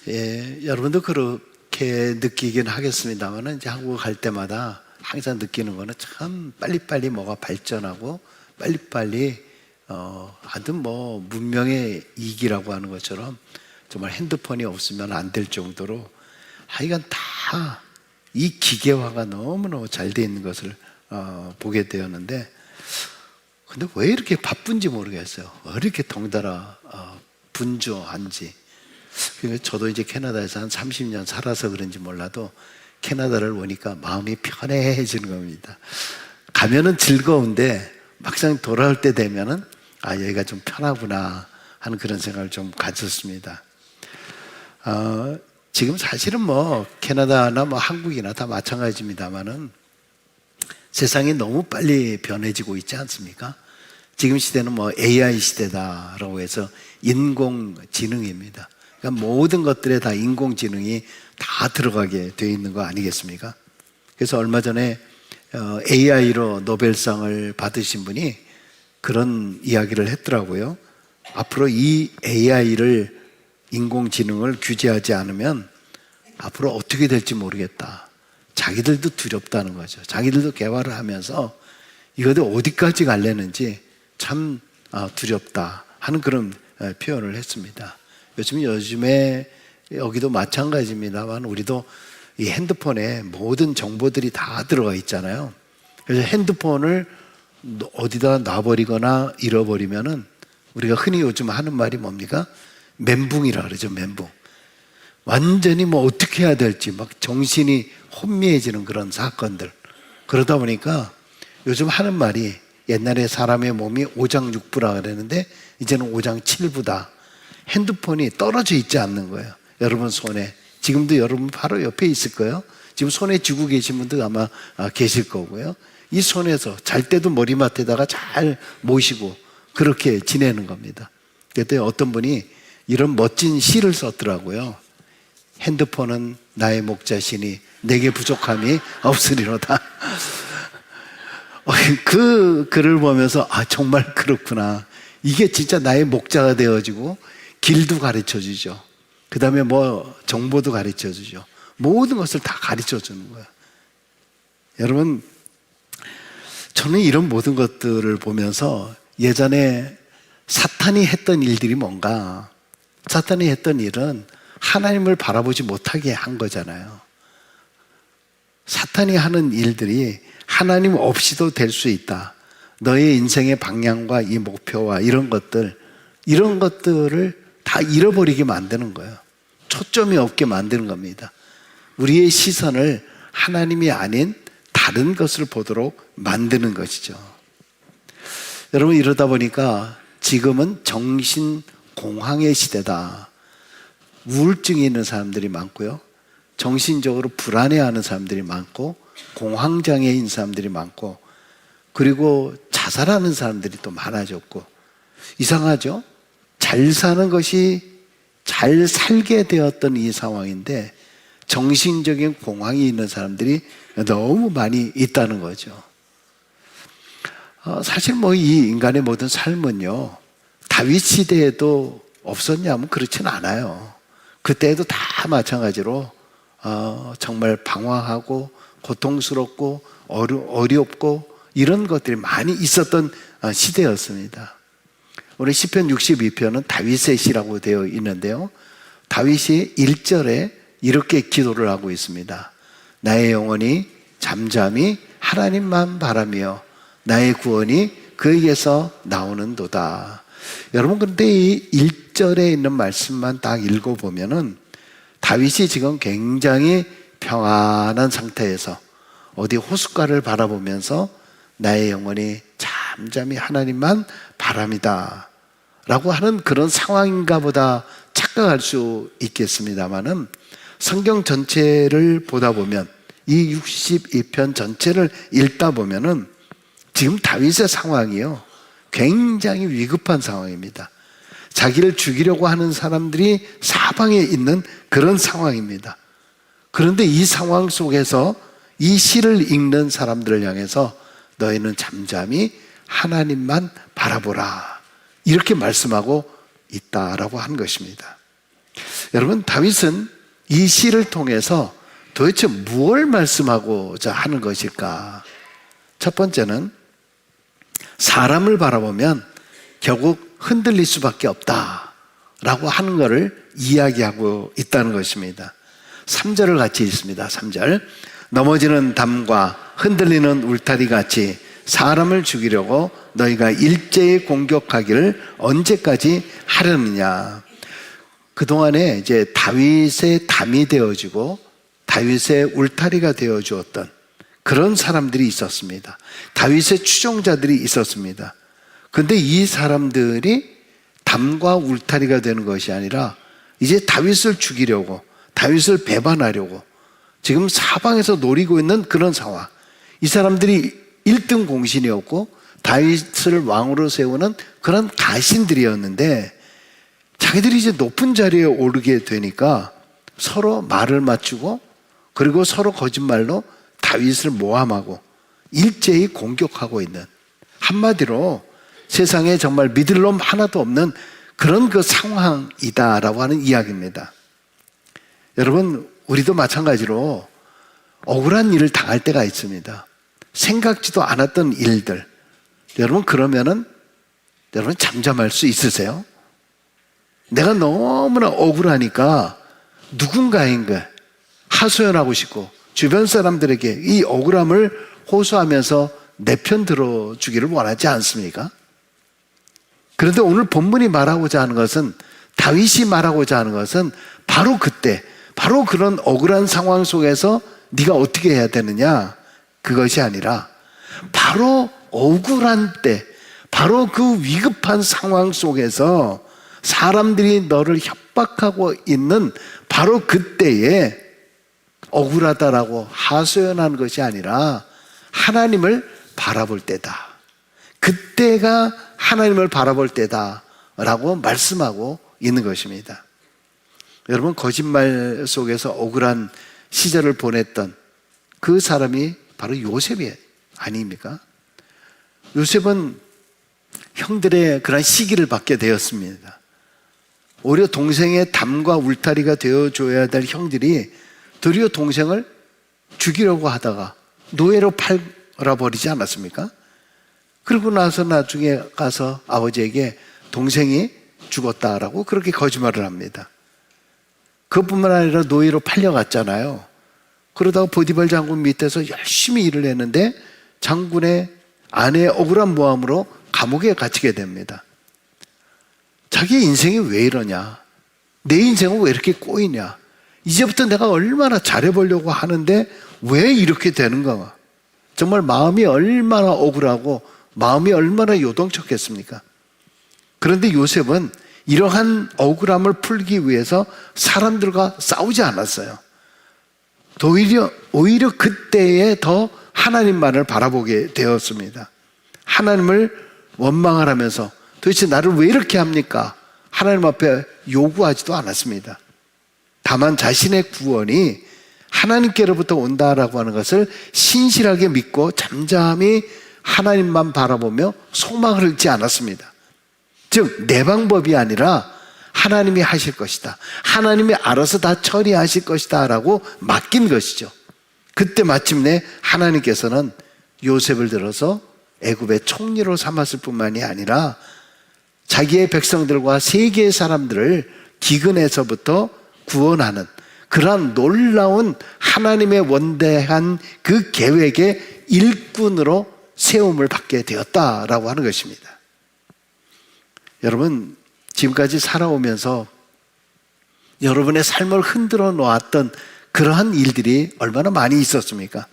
여러분도 그렇게 느끼긴 하겠습니다만, 이제 한국 갈 때마다 항상 느끼는 거는 참 빨리빨리 뭐가 발전하고 빨리빨리 하여튼 뭐 문명의 이기라고 하는 것처럼 정말 핸드폰이 없으면 안 될 정도로 하여간 다 이 기계화가 너무너무 잘 돼 있는 것을 보게 되었는데, 근데 왜 이렇게 바쁜지 모르겠어요. 왜 이렇게 덩달아 분주한지. 저도 이제 캐나다에서 한 30년 살아서 그런지 몰라도 캐나다를 오니까 마음이 편해지는 겁니다. 가면은 즐거운데 막상 돌아올 때 되면은 여기가 좀 편하구나 하는 그런 생각을 좀 가졌습니다. 지금 사실은 뭐 캐나다나 뭐 한국이나 다 마찬가지입니다만은 세상이 너무 빨리 변해지고 있지 않습니까? 지금 시대는 뭐 AI 시대다라고 해서 인공지능입니다. 그러니까 모든 것들에 다 인공지능이 다 들어가게 되어 있는 거 아니겠습니까? 그래서 얼마 전에 AI로 노벨상을 받으신 분이 그런 이야기를 했더라고요. 앞으로 이 AI를, 인공지능을 규제하지 않으면 앞으로 어떻게 될지 모르겠다. 자기들도 두렵다는 거죠. 자기들도 개발을 하면서 이것이 어디까지 갈려는지 참 두렵다 하는 그런 표현을 했습니다. 요즘에 여기도 마찬가지입니다만 우리도 이 핸드폰에 모든 정보들이 다 들어가 있잖아요. 그래서 핸드폰을 어디다 놔버리거나 잃어버리면은 우리가 흔히 요즘 하는 말이 뭡니까? 멘붕이라 그러죠. 멘붕. 완전히 뭐 어떻게 해야 될지 막 정신이 혼미해지는 그런 사건들. 그러다 보니까 요즘 하는 말이, 옛날에 사람의 몸이 오장육부라 그랬는데 이제는 오장칠부다. 핸드폰이 떨어져 있지 않는 거예요. 여러분 손에. 지금도 여러분 바로 옆에 있을 거예요. 지금 손에 쥐고 계신 분도 아마 계실 거고요. 이 손에서 잘 때도 머리맡에다가 잘 모시고 그렇게 지내는 겁니다. 그때 어떤 분이 이런 멋진 시를 썼더라고요. 핸드폰은 나의 목자시니 내게 부족함이 없으리로다. 그 글을 보면서 정말 그렇구나. 이게 진짜 나의 목자가 되어지고 길도 가르쳐 주죠. 그 다음에 뭐 정보도 가르쳐 주죠. 모든 것을 다 가르쳐 주는 거예요. 여러분, 저는 이런 모든 것들을 보면서 예전에 사탄이 했던 일들이 뭔가, 사탄이 했던 일은 하나님을 바라보지 못하게 한 거잖아요. 사탄이 하는 일들이 하나님 없이도 될 수 있다. 너의 인생의 방향과 이 목표와 이런 것들을 다 잃어버리게 만드는 거예요. 초점이 없게 만드는 겁니다. 우리의 시선을 하나님이 아닌 다른 것을 보도록 만드는 것이죠. 여러분, 이러다 보니까 지금은 정신공황의 시대다. 우울증이 있는 사람들이 많고요. 정신적으로 불안해하는 사람들이 많고, 공황장애인 사람들이 많고, 그리고 자살하는 사람들이 또 많아졌고. 이상하죠? 잘 사는 것이 잘 살게 되었던 이 상황인데 정신적인 공황이 있는 사람들이 너무 많이 있다는 거죠. 사실 뭐 이 인간의 모든 삶은요, 다윗 시대에도 없었냐면 그렇지는 않아요. 그때에도 다 마찬가지로 정말 방황하고 고통스럽고 어렵고 이런 것들이 많이 있었던 시대였습니다. 오늘 시편 62편은 다윗의 시라고 되어 있는데요, 다윗이 1절에 이렇게 기도를 하고 있습니다. 나의 영혼이 잠잠히 하나님만 바라며 나의 구원이 그에게서 나오는도다. 여러분, 그런데 이 1절에 있는 말씀만 딱 읽어보면은 다윗이 지금 굉장히 평안한 상태에서 어디 호숫가를 바라보면서 나의 영혼이 잠잠히 하나님만 바랍니다 라고 하는 그런 상황인가 보다 착각할 수 있겠습니다만은, 성경 전체를 보다 보면, 이 62편 전체를 읽다 보면은 지금 다윗의 상황이요, 굉장히 위급한 상황입니다. 자기를 죽이려고 하는 사람들이 사방에 있는 그런 상황입니다. 그런데 이 상황 속에서 이 시를 읽는 사람들을 향해서 너희는 잠잠히 하나님만 바라보라, 이렇게 말씀하고 있다라고 한 것입니다. 여러분, 다윗은 이 시를 통해서 도대체 무엇을 말씀하고자 하는 것일까? 첫 번째는 사람을 바라보면 결국 흔들릴 수밖에 없다라고 하는 것을 이야기하고 있다는 것입니다. 3절을 같이 읽습니다. 3절. 넘어지는 담과 흔들리는 울타리 같이 사람을 죽이려고 너희가 일제히 공격하기를 언제까지 하려느냐. 그동안에 이제 다윗의 담이 되어지고 다윗의 울타리가 되어 주었던 그런 사람들이 있었습니다. 다윗의 추종자들이 있었습니다. 그런데 이 사람들이 담과 울타리가 되는 것이 아니라 이제 다윗을 죽이려고, 다윗을 배반하려고 지금 사방에서 노리고 있는 그런 상황. 이 사람들이 1등 공신이었고 다윗을 왕으로 세우는 그런 가신들이었는데, 자기들이 이제 높은 자리에 오르게 되니까 서로 말을 맞추고, 그리고 서로 거짓말로 다윗을 모함하고 일제히 공격하고 있는, 한마디로 세상에 정말 믿을 놈 하나도 없는 그런 그 상황이다라고 하는 이야기입니다. 여러분, 우리도 마찬가지로 억울한 일을 당할 때가 있습니다. 생각지도 않았던 일들. 여러분, 그러면은 여러분 잠잠할 수 있으세요? 내가 너무나 억울하니까 누군가에게 하소연하고 싶고 주변 사람들에게 이 억울함을 호소하면서 내 편 들어주기를 원하지 않습니까? 그런데 오늘 본문이 말하고자 하는 것은, 다윗이 말하고자 하는 것은 바로 그때, 바로 그런 억울한 상황 속에서 네가 어떻게 해야 되느냐, 그것이 아니라 바로 억울한 때, 바로 그 위급한 상황 속에서 사람들이 너를 협박하고 있는 바로 그때에 억울하다라고 하소연하는 것이 아니라 하나님을 바라볼 때다. 그때가 하나님을 바라볼 때다라고 말씀하고 있는 것입니다. 여러분, 거짓말 속에서 억울한 시절을 보냈던 그 사람이 바로 요셉이 아닙니까? 요셉은 형들의 그런 시기를 받게 되었습니다. 오히려 동생의 담과 울타리가 되어줘야 될 형들이 도리어 동생을 죽이려고 하다가 노예로 팔아버리지 않았습니까? 그리고 나서 나중에 가서 아버지에게 동생이 죽었다라고 그렇게 거짓말을 합니다. 그것뿐만 아니라 노예로 팔려갔잖아요. 그러다가 보디발 장군 밑에서 열심히 일을 했는데 장군의 아내의 억울한 모함으로 감옥에 갇히게 됩니다. 자기 인생이 왜 이러냐, 내 인생은 왜 이렇게 꼬이냐, 이제부터 내가 얼마나 잘해보려고 하는데 왜 이렇게 되는가. 정말 마음이 얼마나 억울하고 마음이 얼마나 요동쳤겠습니까? 그런데 요셉은 이러한 억울함을 풀기 위해서 사람들과 싸우지 않았어요. 오히려 그때에 더 하나님만을 바라보게 되었습니다. 하나님을 원망을 하면서 도대체 나를 왜 이렇게 합니까? 하나님 앞에 요구하지도 않았습니다. 다만 자신의 구원이 하나님께로부터 온다라고 하는 것을 신실하게 믿고 잠잠히 하나님만 바라보며 소망을 잃지 않았습니다. 즉, 내 방법이 아니라 하나님이 하실 것이다, 하나님이 알아서 다 처리하실 것이다 라고 맡긴 것이죠. 그때 마침내 하나님께서는 요셉을 들어서 애굽의 총리로 삼았을 뿐만이 아니라 자기의 백성들과 세계의 사람들을 기근에서부터 구원하는 그러한 놀라운 하나님의 원대한 그 계획의 일꾼으로 세움을 받게 되었다라고 하는 것입니다. 여러분, 지금까지 살아오면서 여러분의 삶을 흔들어 놓았던 그러한 일들이 얼마나 많이 있었습니까?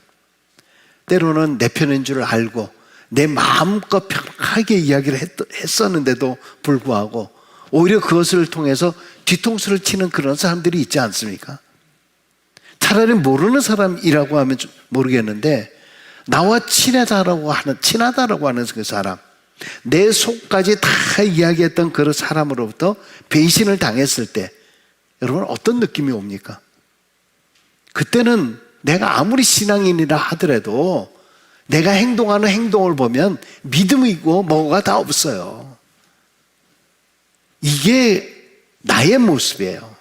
때로는 내 편인 줄 알고 내 마음껏 편하게 이야기를 했었는데도 불구하고 오히려 그것을 통해서 뒤통수를 치는 그런 사람들이 있지 않습니까? 차라리 모르는 사람이라고 하면 모르겠는데 나와 친하다라고 하는 그 사람, 내 속까지 다 이야기했던 그 사람으로부터 배신을 당했을 때 여러분 어떤 느낌이 옵니까? 그때는 내가 아무리 신앙인이라 하더라도 내가 행동하는 행동을 보면 믿음이고 뭐가 다 없어요. 이게 나의 모습이에요.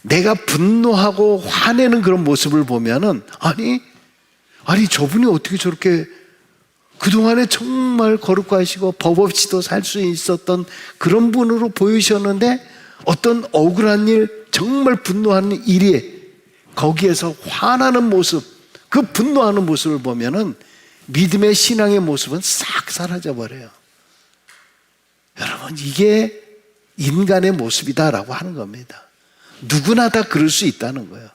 내가 분노하고 화내는 그런 모습을 보면은 아니 저분이 어떻게 저렇게 그동안에 정말 거룩하시고 법 없이도 살 수 있었던 그런 분으로 보이셨는데 어떤 억울한 일, 정말 분노하는 일이 거기에서 화나는 모습, 그 분노하는 모습을 보면은 믿음의 신앙의 모습은 싹 사라져 버려요. 여러분, 이게 인간의 모습이다라고 하는 겁니다. 누구나 다 그럴 수 있다는 거예요.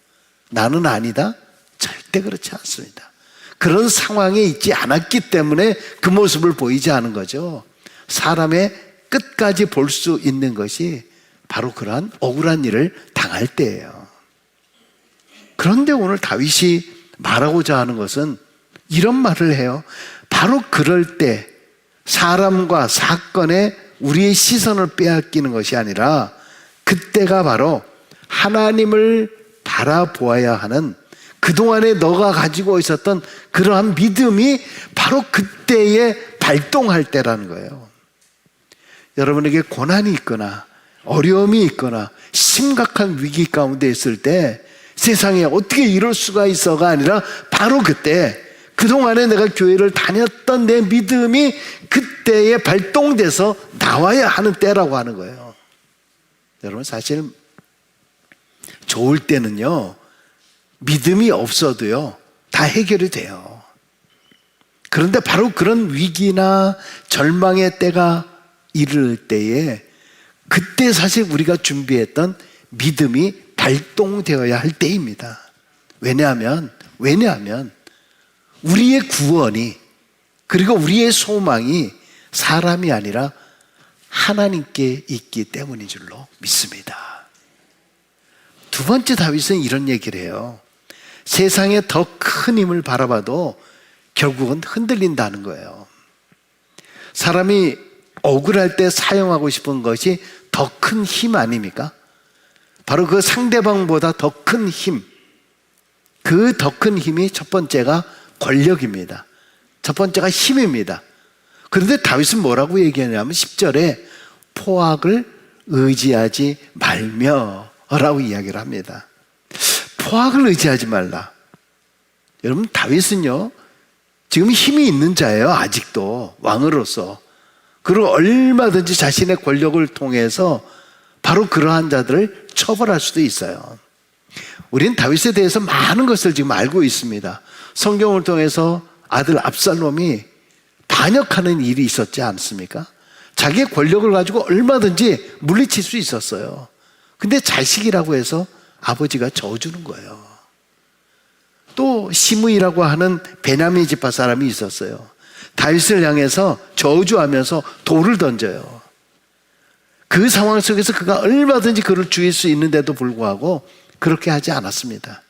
나는 아니다? 절대 그렇지 않습니다. 그런 상황에 있지 않았기 때문에 그 모습을 보이지 않은 거죠. 사람의 끝까지 볼 수 있는 것이 바로 그러한 억울한 일을 당할 때예요. 그런데 오늘 다윗이 말하고자 하는 것은 이런 말을 해요. 바로 그럴 때 사람과 사건에 우리의 시선을 빼앗기는 것이 아니라 그때가 바로 하나님을 바라보아야 하는, 그동안에 너가 가지고 있었던 그러한 믿음이 바로 그때에 발동할 때라는 거예요. 여러분에게 고난이 있거나 어려움이 있거나 심각한 위기 가운데 있을 때 세상에 어떻게 이럴 수가 있어가 아니라 바로 그때, 그동안에 내가 교회를 다녔던 내 믿음이 그때에 발동돼서 나와야 하는 때라고 하는 거예요. 여러분, 사실 좋을 때는요, 믿음이 없어도요, 다 해결이 돼요. 그런데 바로 그런 위기나 절망의 때가 이를 때에 그때 사실 우리가 준비했던 믿음이 발동되어야 할 때입니다. 왜냐하면 우리의 구원이, 그리고 우리의 소망이 사람이 아니라 하나님께 있기 때문인 줄로 믿습니다. 두 번째, 다윗은 이런 얘기를 해요. 세상의 더 큰 힘을 바라봐도 결국은 흔들린다는 거예요. 사람이 억울할 때 사용하고 싶은 것이 더 큰 힘 아닙니까? 바로 그 상대방보다 더 큰 힘, 그 더 큰 힘이 첫 번째가 권력입니다. 첫 번째가 힘입니다. 그런데 다윗은 뭐라고 얘기하냐면 10절에 포악을 의지하지 말며 라고 이야기를 합니다. 포악을 의지하지 말라. 여러분, 다윗은요 지금 힘이 있는 자예요. 아직도 왕으로서. 그리고 얼마든지 자신의 권력을 통해서 바로 그러한 자들을 처벌할 수도 있어요. 우리는 다윗에 대해서 많은 것을 지금 알고 있습니다. 성경을 통해서 아들 압살롬이 반역하는 일이 있었지 않습니까? 자기의 권력을 가지고 얼마든지 물리칠 수 있었어요. 근데 자식이라고 해서 아버지가 저주는 거예요. 또 시므이라고 하는 베냐민 지파 사람이 있었어요. 다윗을 향해서 저주하면서 돌을 던져요. 그 상황 속에서 그가 얼마든지 그를 죽일 수 있는데도 불구하고 그렇게 하지 않았습니다.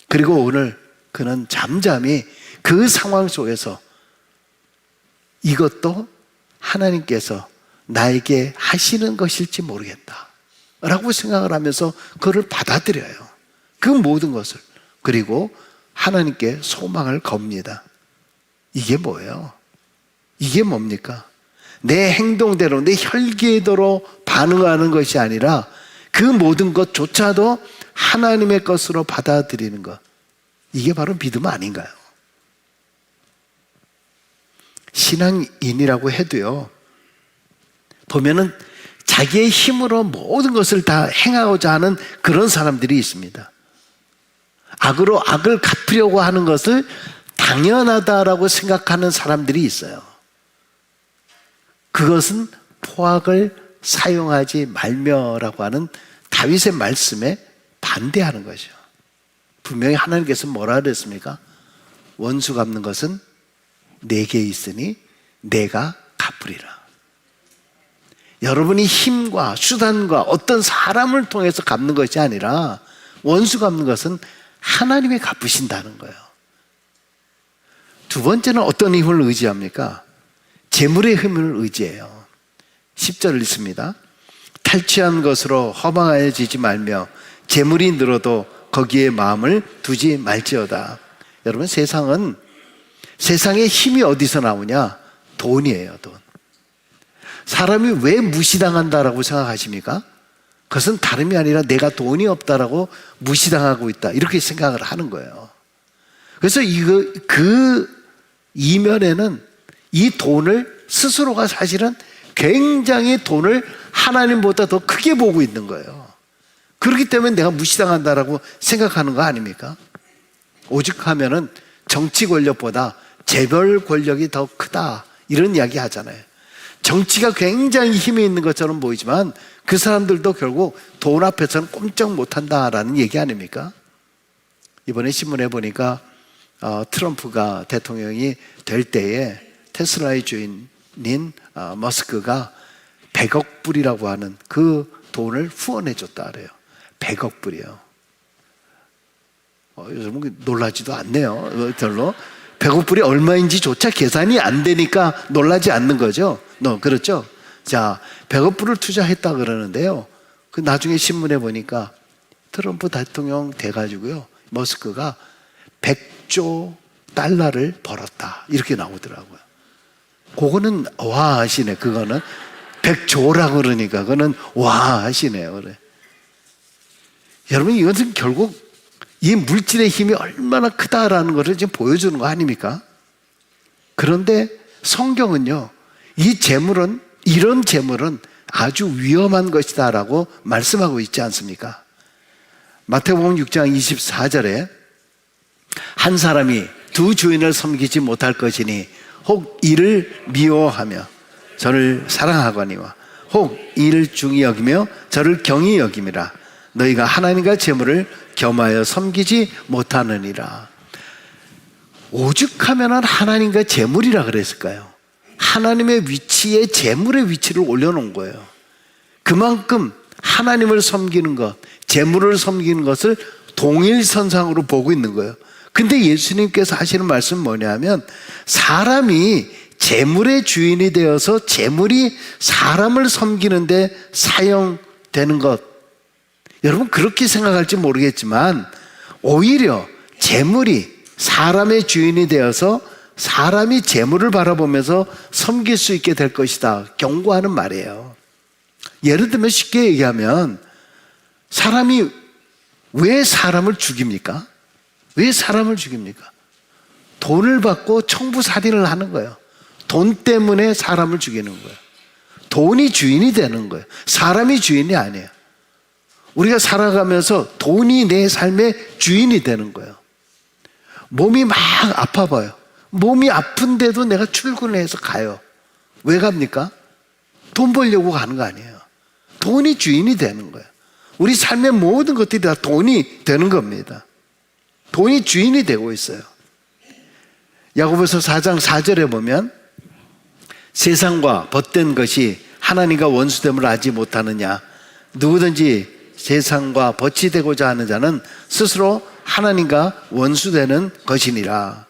그리고 오늘 그는 잠잠히 그 상황 속에서 이것도 하나님께서 나에게 하시는 것일지 모르겠다 라고 생각을 하면서 그를 받아들여요. 그 모든 것을. 그리고 하나님께 소망을 겁니다. 이게 뭐예요? 이게 뭡니까? 내 행동대로, 내 혈기대로 반응하는 것이 아니라 그 모든 것조차도 하나님의 것으로 받아들이는 것. 이게 바로 믿음 아닌가요? 신앙인이라고 해도요, 보면은 자기의 힘으로 모든 것을 다 행하고자 하는 그런 사람들이 있습니다. 악으로 악을 갚으려고 하는 것을 당연하다라고 생각하는 사람들이 있어요. 그것은 포악을 사용하지 말며라고 하는 다윗의 말씀에 반대하는 거죠. 분명히 하나님께서 뭐라 그랬습니까? 원수 갚는 것은 내게 있으니 내가 갚으리라. 여러분이 힘과 수단과 어떤 사람을 통해서 갚는 것이 아니라 원수 갚는 것은 하나님이 갚으신다는 거예요. 두 번째는 어떤 힘을 의지합니까? 재물의 힘을 의지해요. 10절 읽습니다. 탈취한 것으로 허망하여지지 말며 재물이 늘어도 거기에 마음을 두지 말지어다. 여러분, 세상에 힘이 어디서 나오냐? 돈이에요, 돈. 사람이 왜 무시당한다라고 생각하십니까? 그것은 다름이 아니라 내가 돈이 없다라고 무시당하고 있다, 이렇게 생각을 하는 거예요. 그래서 그 이면에는 이 돈을 스스로가 사실은 굉장히 돈을 하나님보다 더 크게 보고 있는 거예요. 그렇기 때문에 내가 무시당한다라고 생각하는 거 아닙니까? 오죽하면은 정치 권력보다 재벌 권력이 더 크다, 이런 이야기 하잖아요. 정치가 굉장히 힘이 있는 것처럼 보이지만 그 사람들도 결국 돈 앞에서는 꼼짝 못한다라는 얘기 아닙니까? 이번에 신문에 보니까 트럼프가 대통령이 될 때에 테슬라의 주인인 머스크가 100억 불이라고 하는 그 돈을 후원해 줬다 그래요. 100억 불이요. 요즘은 놀라지도 않네요. 별로. 100억 불이 얼마인지조차 계산이 안 되니까 놀라지 않는 거죠. 그렇죠? 자, 100억 불을 투자했다 그러는데요. 그 나중에 신문에 보니까 트럼프 대통령 돼가지고요, 머스크가 100조 달러를 벌었다, 이렇게 나오더라고요. 그거는 와 하시네. 그거는 100조라고 그러니까 그거는 와 하시네요. 그래. 여러분, 이것은 결국 이 물질의 힘이 얼마나 크다라는 것을 지금 보여주는 거 아닙니까? 그런데 성경은요, 이 재물은, 이런 재물은 아주 위험한 것이다라고 말씀하고 있지 않습니까? 마태복음 6장 24절에 한 사람이 두 주인을 섬기지 못할 것이니 혹 이를 미워하며 저를 사랑하거니와 혹 이를 중히 여기며 저를 경히 여김이라. 너희가 하나님과 재물을 겸하여 섬기지 못하느니라. 오죽하면 하나님과 재물이라 그랬을까요? 하나님의 위치에 재물의 위치를 올려놓은 거예요. 그만큼 하나님을 섬기는 것, 재물을 섬기는 것을 동일선상으로 보고 있는 거예요. 근데 예수님께서 하시는 말씀은 뭐냐면, 사람이 재물의 주인이 되어서 재물이 사람을 섬기는데 사용되는 것, 여러분 그렇게 생각할지 모르겠지만 오히려 재물이 사람의 주인이 되어서 사람이 재물을 바라보면서 섬길 수 있게 될 것이다, 경고하는 말이에요. 예를 들면 쉽게 얘기하면, 사람이 왜 사람을 죽입니까? 왜 사람을 죽입니까? 돈을 받고 청부살인을 하는 거예요. 돈 때문에 사람을 죽이는 거예요. 돈이 주인이 되는 거예요. 사람이 주인이 아니에요. 우리가 살아가면서 돈이 내 삶의 주인이 되는 거예요. 몸이 막 아파 봐요. 몸이 아픈데도 내가 출근을 해서 가요. 왜 갑니까? 돈 벌려고 가는 거 아니에요. 돈이 주인이 되는 거예요. 우리 삶의 모든 것들이 다 돈이 되는 겁니다. 돈이 주인이 되고 있어요. 야고보서 4장 4절에 보면, 세상과 벗된 것이 하나님과 원수됨을 알지 못하느냐. 누구든지 세상과 벗이 되고자 하는 자는 스스로 하나님과 원수되는 것이니라.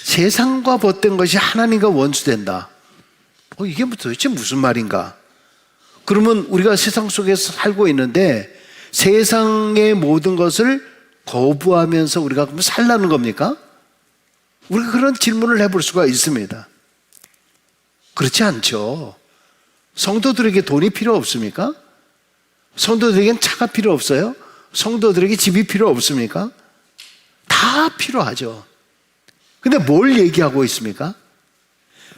세상과 벗된 것이 하나님과 원수된다. 이게 도대체 무슨 말인가? 그러면 우리가 세상 속에서 살고 있는데 세상의 모든 것을 거부하면서 우리가 그럼 살라는 겁니까? 우리가 그런 질문을 해볼 수가 있습니다. 그렇지 않죠. 성도들에게 돈이 필요 없습니까? 성도들에겐 차가 필요 없어요? 성도들에게 집이 필요 없습니까? 다 필요하죠. 근데 뭘 얘기하고 있습니까?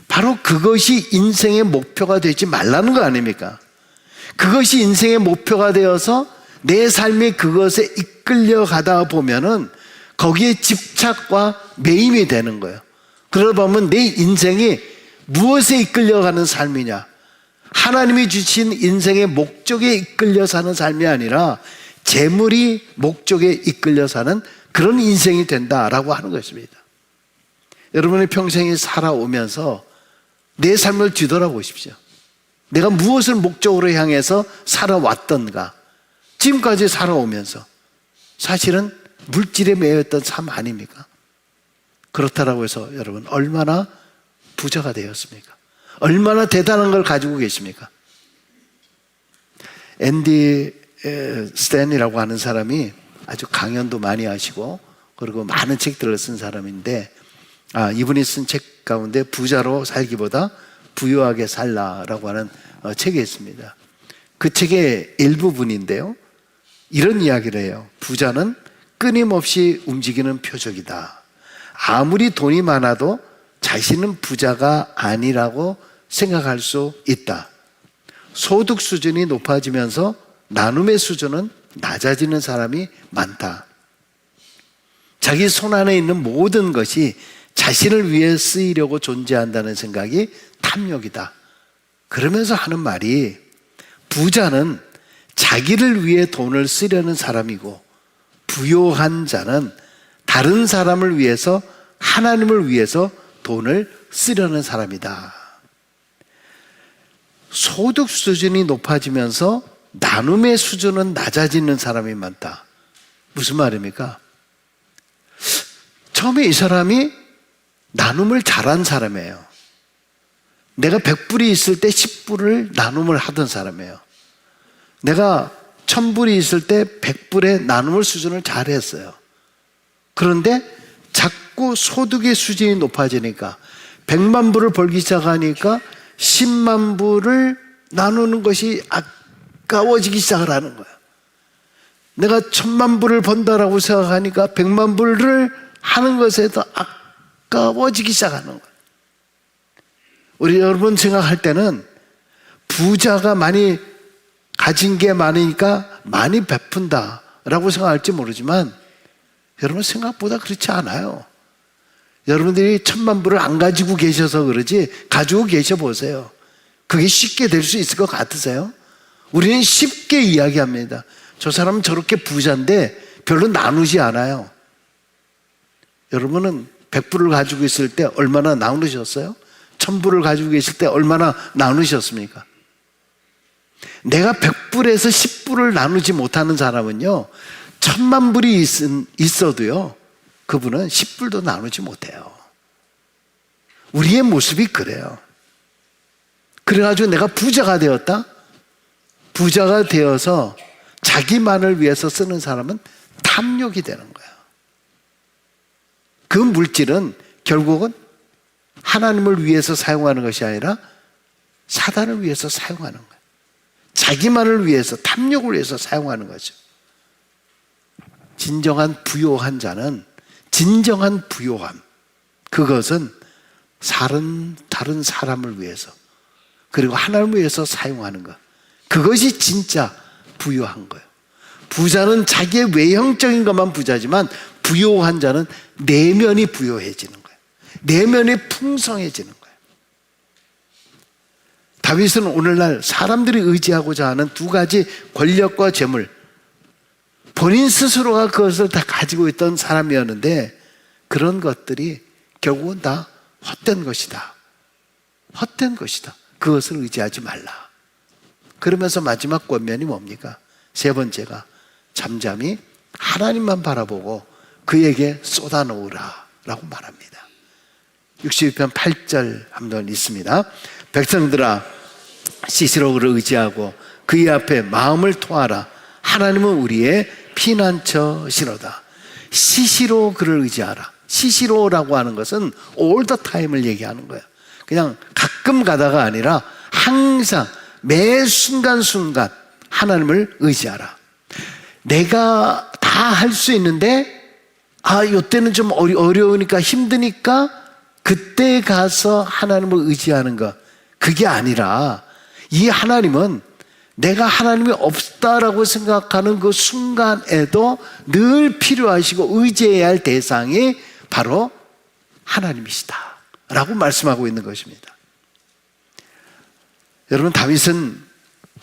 바로 그것이 인생의 목표가 되지 말라는 거 아닙니까? 그것이 인생의 목표가 되어서 내 삶이 그것에 이끌려 가다 보면은 거기에 집착과 매임이 되는 거예요. 그러다 보면 내 인생이 무엇에 이끌려가는 삶이냐? 하나님이 주신 인생의 목적에 이끌려 사는 삶이 아니라 재물이 목적에 이끌려 사는 그런 인생이 된다라고 하는 것입니다. 여러분의 평생이 살아오면서 내 삶을 뒤돌아보십시오. 내가 무엇을 목적으로 향해서 살아왔던가, 지금까지 살아오면서 사실은 물질에 매여있던 삶 아닙니까? 그렇다라고 해서 여러분 얼마나 부자가 되었습니까? 얼마나 대단한 걸 가지고 계십니까? 앤디 스탠이라고 하는 사람이 아주 강연도 많이 하시고 그리고 많은 책들을 쓴 사람인데, 이분이 쓴 책 가운데 부자로 살기보다 부유하게 살라라고 하는 책이 있습니다. 그 책의 일부분인데요. 이런 이야기를 해요. 부자는 끊임없이 움직이는 표적이다. 아무리 돈이 많아도 자신은 부자가 아니라고 생각할 수 있다. 소득 수준이 높아지면서 나눔의 수준은 낮아지는 사람이 많다. 자기 손 안에 있는 모든 것이 자신을 위해 쓰이려고 존재한다는 생각이 탐욕이다. 그러면서 하는 말이 부자는 자기를 위해 돈을 쓰려는 사람이고 부요한 자는 다른 사람을 위해서 하나님을 위해서 돈을 쓰려는 사람이다. 소득 수준이 높아지면서 나눔의 수준은 낮아지는 사람이 많다. 무슨 말입니까? 처음에 이 사람이 나눔을 잘한 사람이에요. 내가 100불이 있을 때 10불을 나눔을 하던 사람이에요. 내가 1000불이 있을 때 100불의 나눔을 수준을 잘했어요. 그런데 자꾸 소득의 수준이 높아지니까 100만 불을 벌기 시작하니까 10만 불을 나누는 것이 아까워지기 시작을 하는 거예요. 내가 1000만 불을 번다라고 생각하니까 100만 불을 하는 것에 더 아까워지기 시작하는 거예요. 우리 여러분 생각할 때는 부자가 많이 가진 게 많으니까 많이 베푼다라고 생각할지 모르지만 여러분 생각보다 그렇지 않아요. 여러분들이 1000만 불을 안 가지고 계셔서 그러지 가지고 계셔 보세요. 그게 쉽게 될 수 있을 것 같으세요? 우리는 쉽게 이야기합니다. 저 사람은 저렇게 부자인데 별로 나누지 않아요. 여러분은 100불을 가지고 있을 때 얼마나 나누셨어요? 1000불을 가지고 계실 때 얼마나 나누셨습니까? 내가 100불에서 10불을 나누지 못하는 사람은요 1000만 불이 있어도요 그분은 10불도 나누지 못해요. 우리의 모습이 그래요. 그래가지고 내가 부자가 되었다? 부자가 되어서 자기만을 위해서 쓰는 사람은 탐욕이 되는 거예요. 그 물질은 결국은 하나님을 위해서 사용하는 것이 아니라 사단을 위해서 사용하는 거예요. 자기만을 위해서, 탐욕을 위해서 사용하는 거죠. 진정한 부요한 자는 진정한 부요함, 그것은 다른 사람을 위해서 그리고 하나님을 위해서 사용하는 것, 그것이 진짜 부요한 거예요. 부자는 자기의 외형적인 것만 부자지만 부요한 자는 내면이 부요해지는 거예요. 내면이 풍성해지는 거예요. 다윗은 오늘날 사람들이 의지하고자 하는 두 가지 권력과 재물, 본인 스스로가 그것을 다 가지고 있던 사람이었는데 그런 것들이 결국은 다 헛된 것이다. 헛된 것이다. 그것을 의지하지 말라. 그러면서 마지막 권면이 뭡니까? 세 번째가 잠잠히 하나님만 바라보고 그에게 쏟아놓으라 라고 말합니다. 62편 8절 한번 있습니다. 백성들아 시시로를 의지하고 그의 앞에 마음을 토하라. 하나님은 우리의 피난처시로다. 시시로 그를 의지하라. 시시로라고 하는 것은 all the time을 얘기하는 거예요. 그냥 가끔 가다가 아니라 항상 매 순간순간 하나님을 의지하라. 내가 다 할 수 있는데 이때는 좀 어려우니까 힘드니까 그때 가서 하나님을 의지하는 것, 그게 아니라 이 하나님은 내가 하나님이 없다라고 생각하는 그 순간에도 늘 필요하시고 의지해야 할 대상이 바로 하나님이시다 라고 말씀하고 있는 것입니다. 여러분, 다윗은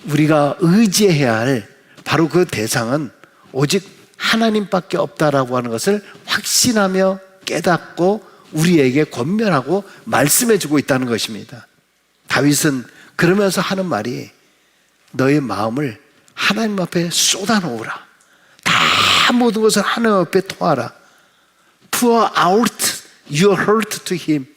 우리가 의지해야 할 바로 그 대상은 오직 하나님밖에 없다라고 하는 것을 확신하며 깨닫고 우리에게 권면하고 말씀해주고 있다는 것입니다. 다윗은 그러면서 하는 말이 너의 마음을 하나님 앞에 쏟아놓으라. 다 모든 것을 하나님 앞에 토하라. Pour out your heart to him.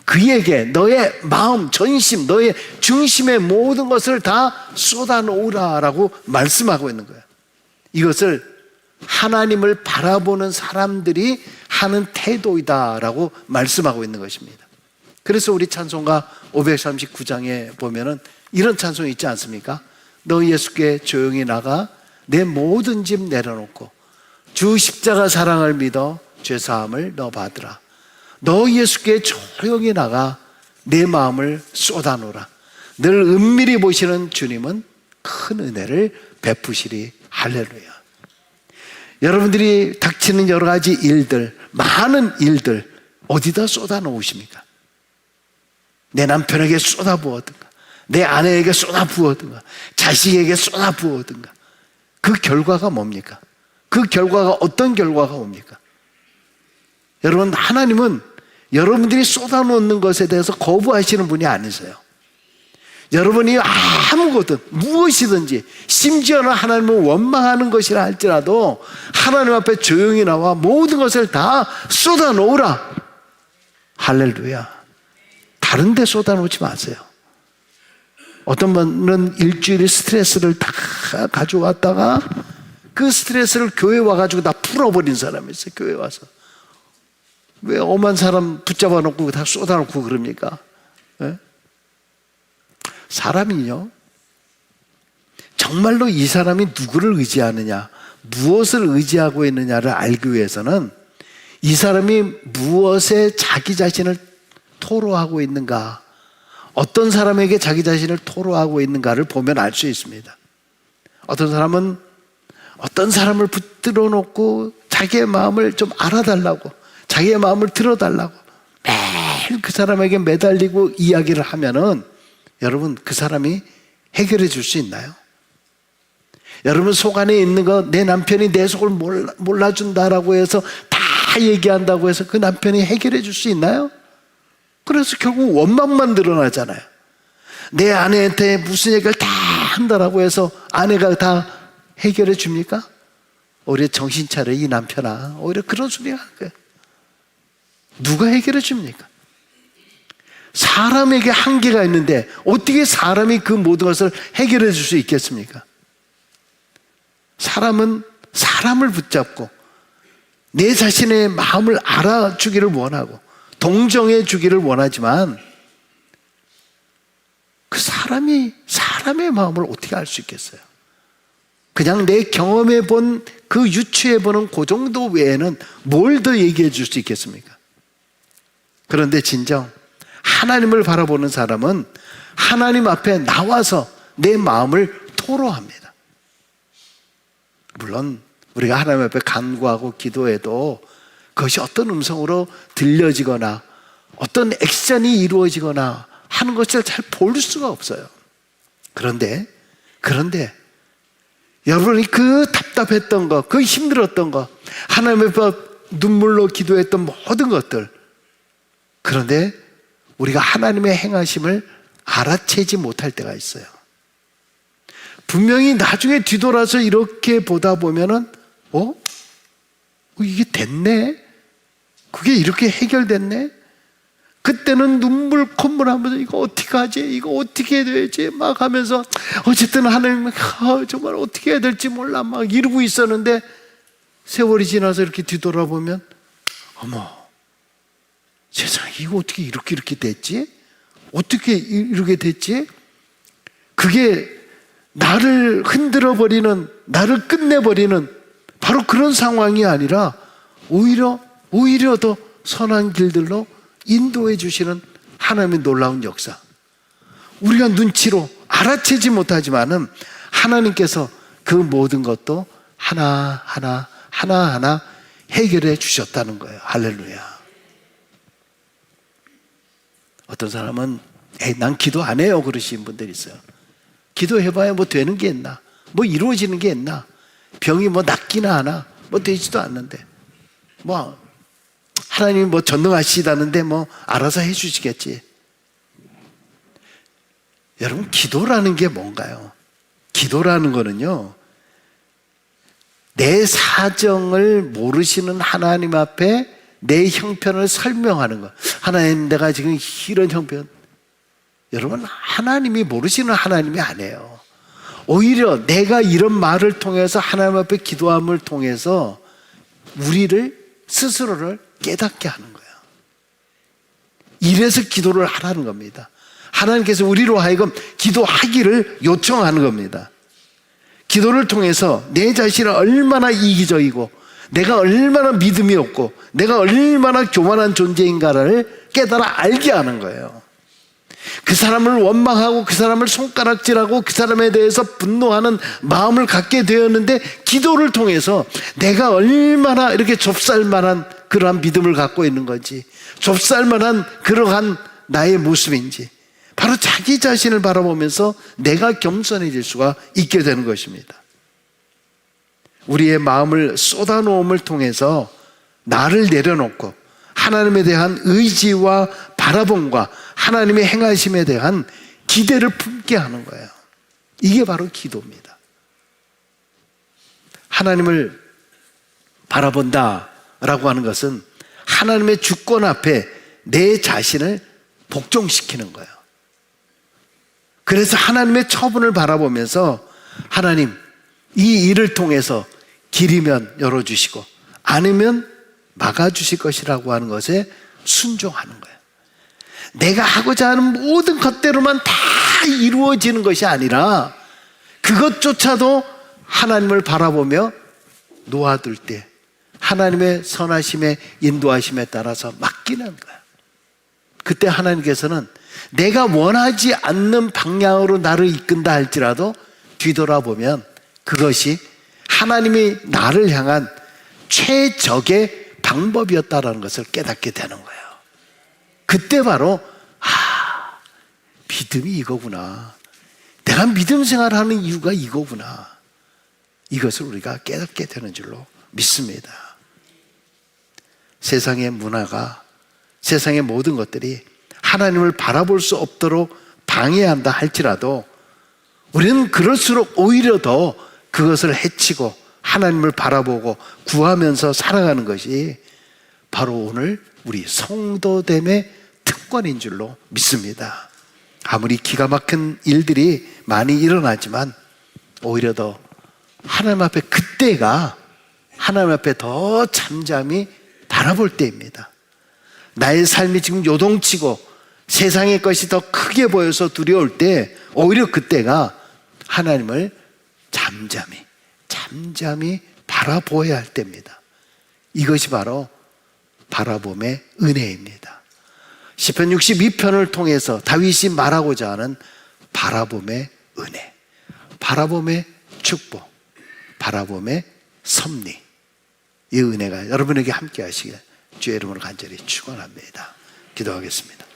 그에게 너의 마음, 전심, 너의 중심의 모든 것을 다 쏟아놓으라 라고 말씀하고 있는 거예요. 이것을 하나님을 바라보는 사람들이 하는 태도이다라고 말씀하고 있는 것입니다. 그래서 우리 찬송가 539장에 보면은 이런 찬송이 있지 않습니까? 너 예수께 조용히 나가 내 모든 짐 내려놓고 주 십자가 사랑을 믿어 죄사함을 너 받으라. 너 예수께 조용히 나가 내 마음을 쏟아놓으라. 늘 은밀히 보시는 주님은 큰 은혜를 베푸시리. 할렐루야. 여러분들이 닥치는 여러 가지 일들, 많은 일들 어디다 쏟아놓으십니까? 내 남편에게 쏟아부었든가, 내 아내에게 쏟아부었든가, 자식에게 쏟아부었든가. 그 결과가 뭡니까? 그 결과가 어떤 결과가 옵니까? 여러분, 하나님은 여러분들이 쏟아놓는 것에 대해서 거부하시는 분이 아니세요. 여러분이 아무것도 무엇이든지, 심지어는 하나님을 원망하는 것이라 할지라도 하나님 앞에 조용히 나와 모든 것을 다 쏟아놓으라. 할렐루야. 다른 데 쏟아놓지 마세요. 어떤 분은 일주일 스트레스를 다 가져왔다가 그 스트레스를 교회 와가지고 다 풀어버린 사람이 있어요. 교회 와서. 왜 엄한 사람 붙잡아 놓고 다 쏟아놓고 그럽니까? 네? 사람이요, 정말로 이 사람이 누구를 의지하느냐, 무엇을 의지하고 있느냐를 알기 위해서는 이 사람이 무엇에 자기 자신을 토로하고 있는가, 어떤 사람에게 자기 자신을 토로하고 있는가를 보면 알 수 있습니다. 어떤 사람은 어떤 사람을 붙들어 놓고 자기의 마음을 좀 알아달라고, 자기의 마음을 들어달라고 매일 그 사람에게 매달리고 이야기를 하면은 여러분, 그 사람이 해결해 줄 수 있나요? 여러분, 속 안에 있는 거, 내 남편이 내 속을 몰라준다라고 해서 다 얘기한다고 해서 그 남편이 해결해 줄 수 있나요? 그래서 결국 원망만 드러나잖아요. 내 아내한테 무슨 얘기를 다 한다라고 해서 아내가 다 해결해 줍니까? 오히려 정신 차려 이 남편아, 오히려 그런 소리 하는 거예요. 누가 해결해 줍니까? 사람에게 한계가 있는데 어떻게 사람이 그 모든 것을 해결해 줄 수 있겠습니까? 사람은 사람을 붙잡고 내 자신의 마음을 알아주기를 원하고 동정해 주기를 원하지만 그 사람이 사람의 마음을 어떻게 알 수 있겠어요? 그냥 내 경험해 본 그 유추해 보는 그 정도 외에는 뭘 더 얘기해 줄 수 있겠습니까? 그런데 진정 하나님을 바라보는 사람은 하나님 앞에 나와서 내 마음을 토로합니다. 물론 우리가 하나님 앞에 간구하고 기도해도 그것이 어떤 음성으로 들려지거나 어떤 액션이 이루어지거나 하는 것을 잘 볼 수가 없어요. 그런데 여러분이 그 답답했던 것, 그 힘들었던 것, 하나님 앞에 눈물로 기도했던 모든 것들, 그런데 우리가 하나님의 행하심을 알아채지 못할 때가 있어요. 분명히 나중에 뒤돌아서 이렇게 보다 보면은 이게 됐네? 그게 이렇게 해결됐네? 그때는 눈물 콧물 하면서 이거 어떻게 하지? 이거 어떻게 해야 되지? 막 하면서 어쨌든 하나님 정말 어떻게 해야 될지 몰라 막 이러고 있었는데 세월이 지나서 이렇게 뒤돌아보면 어머, 세상에 이거 어떻게 이렇게 됐지? 어떻게 이렇게 됐지? 그게 나를 흔들어버리는, 나를 끝내버리는 바로 그런 상황이 아니라 오히려 더 선한 길들로 인도해 주시는 하나님의 놀라운 역사. 우리가 눈치로 알아채지 못하지만은 하나님께서 그 모든 것도 하나하나 해결해 주셨다는 거예요. 할렐루야. 어떤 사람은 난 기도 안 해요 그러시는 분들이 있어요. 기도해봐야 뭐 되는 게 있나, 뭐 이루어지는 게 있나, 병이 뭐 낫기나 하나, 뭐 되지도 않는데 뭐 하나님이 뭐 전능하시다는데 뭐 알아서 해주시겠지. 여러분, 기도라는 게 뭔가요? 기도라는 거는요, 내 사정을 모르시는 하나님 앞에 내 형편을 설명하는 거. 하나님, 내가 지금 이런 형편. 여러분, 하나님이 모르시는 하나님이 아니에요. 오히려 내가 이런 말을 통해서 하나님 앞에 기도함을 통해서 우리를 스스로를 깨닫게 하는 거예요. 이래서 기도를 하라는 겁니다. 하나님께서 우리로 하여금 기도하기를 요청하는 겁니다. 기도를 통해서 내 자신을 얼마나 이기적이고 내가 얼마나 믿음이 없고 내가 얼마나 교만한 존재인가를 깨달아 알게 하는 거예요. 그 사람을 원망하고 그 사람을 손가락질하고 그 사람에 대해서 분노하는 마음을 갖게 되었는데, 기도를 통해서 내가 얼마나 이렇게 좁쌀만한 그러한 믿음을 갖고 있는 건지, 좁쌀만한 그러한 나의 모습인지, 바로 자기 자신을 바라보면서 내가 겸손해질 수가 있게 되는 것입니다. 우리의 마음을 쏟아놓음을 통해서 나를 내려놓고 하나님에 대한 의지와 바라봄과 하나님의 행하심에 대한 기대를 품게 하는 거예요. 이게 바로 기도입니다. 하나님을 바라본다라고 하는 것은 하나님의 주권 앞에 내 자신을 복종시키는 거예요. 그래서 하나님의 처분을 바라보면서 하나님, 이 일을 통해서 길이면 열어주시고 아니면 막아주실 것이라고 하는 것에 순종하는 거예요. 내가 하고자 하는 모든 것대로만 다 이루어지는 것이 아니라 그것조차도 하나님을 바라보며 놓아둘 때 하나님의 선하심에 인도하심에 따라서 맡기는 거예요. 그때 하나님께서는 내가 원하지 않는 방향으로 나를 이끈다 할지라도 뒤돌아보면 그것이 하나님이 나를 향한 최적의 방법이었다라는 것을 깨닫게 되는 거예요. 그때 바로 믿음이 이거구나, 내가 믿음 생활하는 이유가 이거구나, 이것을 우리가 깨닫게 되는 줄로 믿습니다. 세상의 문화가, 세상의 모든 것들이 하나님을 바라볼 수 없도록 방해한다 할지라도 우리는 그럴수록 오히려 더 그것을 해치고 하나님을 바라보고 구하면서 살아가는 것이 바로 오늘 우리 성도됨의 특권인 줄로 믿습니다. 아무리 기가 막힌 일들이 많이 일어나지만 오히려 더 하나님 앞에, 그때가 하나님 앞에 더 잠잠히 바라볼 때입니다. 나의 삶이 지금 요동치고 세상의 것이 더 크게 보여서 두려울 때 오히려 그때가 하나님을 잠잠히 바라보아야 할 때입니다. 이것이 바로 바라봄의 은혜입니다. 시편 62편을 통해서 다윗이 말하고자 하는 바라봄의 은혜, 바라봄의 축복, 바라봄의 섭리, 이 은혜가 여러분에게 함께 하시길 주의 이름으로 간절히 축원합니다. 기도하겠습니다.